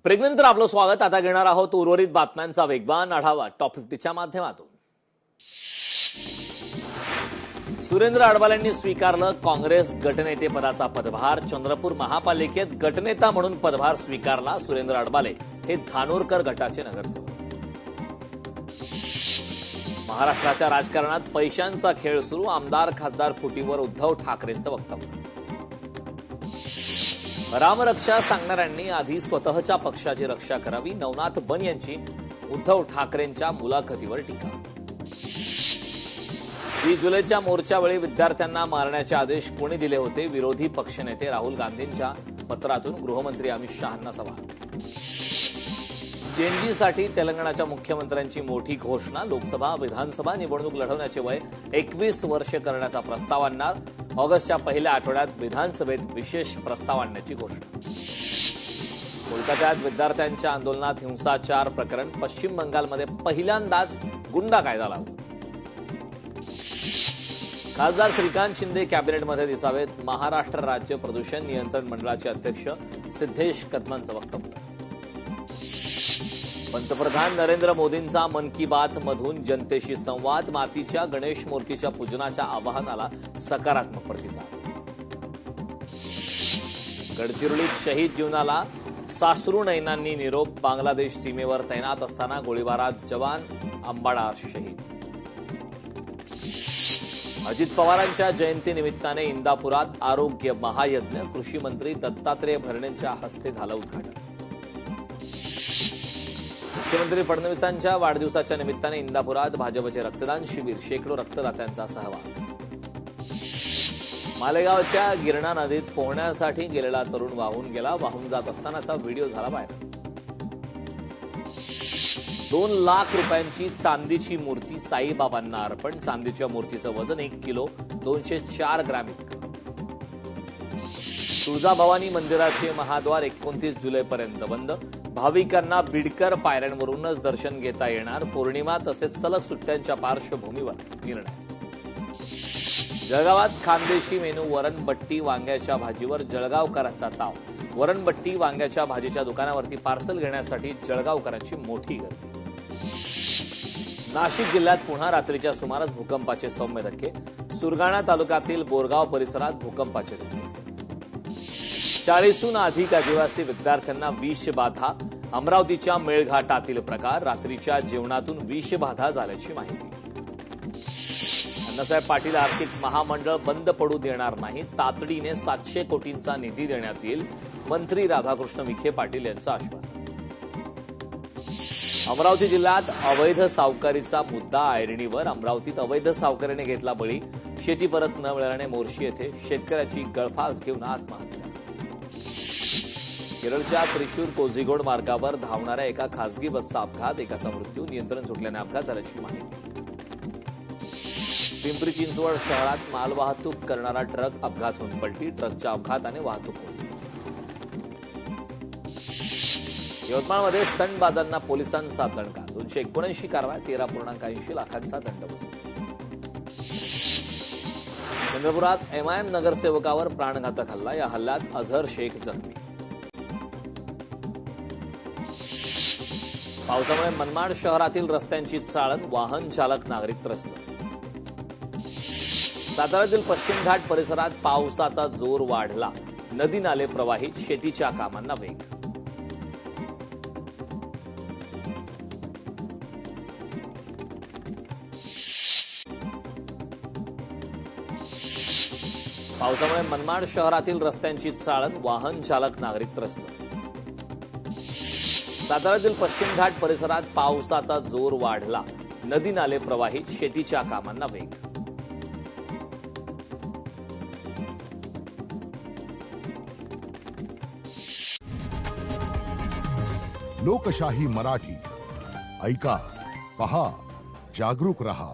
प्रेग्नंतर आपलं स्वागत. आता घेणार आहोत उर्वरित बातम्यांचा वेगवान आढावा टॉप 50च्या माध्यमातून. सुरेंद्र अडबालेंनी स्वीकारलं काँग्रेस गटनेतेपदाचा पदभार. चंद्रपूर महापालिकेत गटनेता म्हणून पदभार स्वीकारला सुरेंद्र अडबाले हे धानोरकर गटाचे नगरसेवक. महाराष्ट्राच्या राजकारणात पैशांचा खेळ सुरू. आमदार खासदार फुटीवर उद्धव ठाकरेंचं वक्तव्य. रामरक्षा सांगणाऱ्यांनी आधी स्वतःच्या पक्षाची रक्षा करावी. नवनाथ बन यांची उद्धव ठाकरेंच्या मुलाखतीवर टीका. 20 जुलैच्या मोर्चावेळी विद्यार्थ्यांना मारण्याचे आदेश कोणी दिले होते? विरोधी पक्षनेते राहुल गांधींच्या पत्रातून गृहमंत्री अमित शहांना सवाल. जेएनजीसाठी तेलंगणाच्या मुख्यमंत्र्यांची मोठी घोषणा. लोकसभा विधानसभा निवडणूक लढवण्याचे वय 21 वर्ष करण्याचा प्रस्ताव आणणार. ऑगस्टच्या पहिल्या आठवड्यात विधानसभेत विशेष प्रस्ताव आणण्याची घोषणा. कोलकात्यात विद्यार्थ्यांच्या आंदोलनात हिंसाचार प्रकरण. पश्चिम बंगालमध्ये पहिल्यांदाच गुंडा कायदा लागू. खासदार श्रीकांत शिंदे कॅबिनेटमध्ये दिसावेत. महाराष्ट्र राज्य प्रदूषण नियंत्रण मंडळाचे अध्यक्ष सिद्धेश कदमांचं वक्तव्य. पंतप्रधान नरेंद्र मोदींचा मन की बात मधून जनतेशी संवाद. मातीच्या गणेश मूर्तीच्या पूजनाच्या आवाहनाला सकारात्मक प्रतिसाद. गडचिरोलीत शहीद जीवनाला साश्रू नयनांनी निरोप. बांगलादेश सीमेवर तैनात असताना गोळीबारात जवान अंबाडा शहीद. अजित पवारांच्या जयंतीनिमित्ताने इंदापुरात आरोग्य महायज्ञ. कृषी मंत्री दत्तात्रय भरणेंच्या हस्ते झालं उद्घाटन. मुख्यमंत्री फडणवीसांच्या वाढदिवसाच्या निमित्ताने इंदापुरात भाजपचे रक्तदान शिबिर. शेकडो रक्तदात्यांचा सहभाग. मालेगावच्या गिरणा नदीत पोहण्यासाठी गेलेला तरुण वाहून गेला. वाहून जात असतानाचा व्हिडिओ झाला व्हायरल. 2 लाख रुपयांची चांदीची मूर्ती साईबाबांना अर्पण. चांदीच्या मूर्तीचं वजन 1 किलो 204 ग्रॅम इतकं. तुळजाभवानी मंदिराचे महाद्वार 29 जुलैपर्यंत बंद. भाविकांना बिडकर पायऱ्यांवरूनच दर्शन घेता येणार. पौर्णिमा तसेच सलग सुट्ट्यांच्या पार्श्वभूमीवर निर्णय. जळगावात खानदेशी मेनू. वरणबट्टी वांग्याच्या भाजीवर जळगावकरांचा ताव. वरणबट्टी वांग्याच्या भाजीच्या दुकानावरती पार्सल घेण्यासाठी जळगावकरांची मोठी गर्दी. नाशिक जिल्ह्यात पुन्हा रात्रीच्या सुमारास भूकंपाचे सौम्य धक्के. सुरगाणा तालुक्यातील बोरगाव परिसरात भूकंपाचे धक्के. 40हून अधिक आदिवासी विद्यार्थ्यांना विषबाधा. अमरावतीच्या मेळघाटातील प्रकार. रात्रीच्या जेवणातून विषबाधा झाल्याची माहिती. अण्णासाहेब पाटील आर्थिक महामंडळ बंद पडू देणार नाही. तातडीने 700 कोटींचा निधी देण्यात येईल. मंत्री राधाकृष्ण विखे पाटील यांचं आश्वासन. अमरावती जिल्ह्यात अवैध सावकारीचा मुद्दा ऐरणीवर. अमरावतीत अवैध सावकारीने घेतला बळी. शेती परत न मिळाल्याने मोर्शी येथे शेतकऱ्याची गळफास घेऊन आत्महत्या. केरळच्या त्रिशूर कोझिकोड मार्गावर धावणाऱ्या एका खासगी बसचा अपघात. एकाचा मृत्यू. नियंत्रण सुटल्याने अपघात झाल्याची माहिती. पिंपरी चिंचवड शहरात मालवाहतूक करणारा ट्रक अपघात होऊन पलटी. ट्रकच्या अपघाताने वाहतूक होती. यवतमाळमध्ये स्टंटबाजांना पोलिसांचा दणका. 279 कारवाया. 13.80 लाखांचा दंड वसूल. चंद्रपुरात एमआयएम नगरसेवकावर प्राणघातक हल्ला. या हल्ल्यात अझहर शेख जखमी. पावसामुळे मनमाड शहरातील रस्त्यांची चाळण. वाहन चालक नागरिक त्रस्त. साताऱ्यातील पश्चिम घाट परिसरात पावसाचा जोर वाढला. नदी नाले प्रवाहित. शेतीच्या कामांना वेग. पावसामुळे मनमाड शहरातील रस्त्यांची चाळण. वाहन चालक नागरिक त्रस्त. साताऱ्यातील पश्चिम घाट परिसरात पावसाचा जोर वाढला. नदी नाले प्रवाहित. शेतीच्या कामांना वेग. लोकशाही मराठी ऐका, पहा, जागरूक रहा.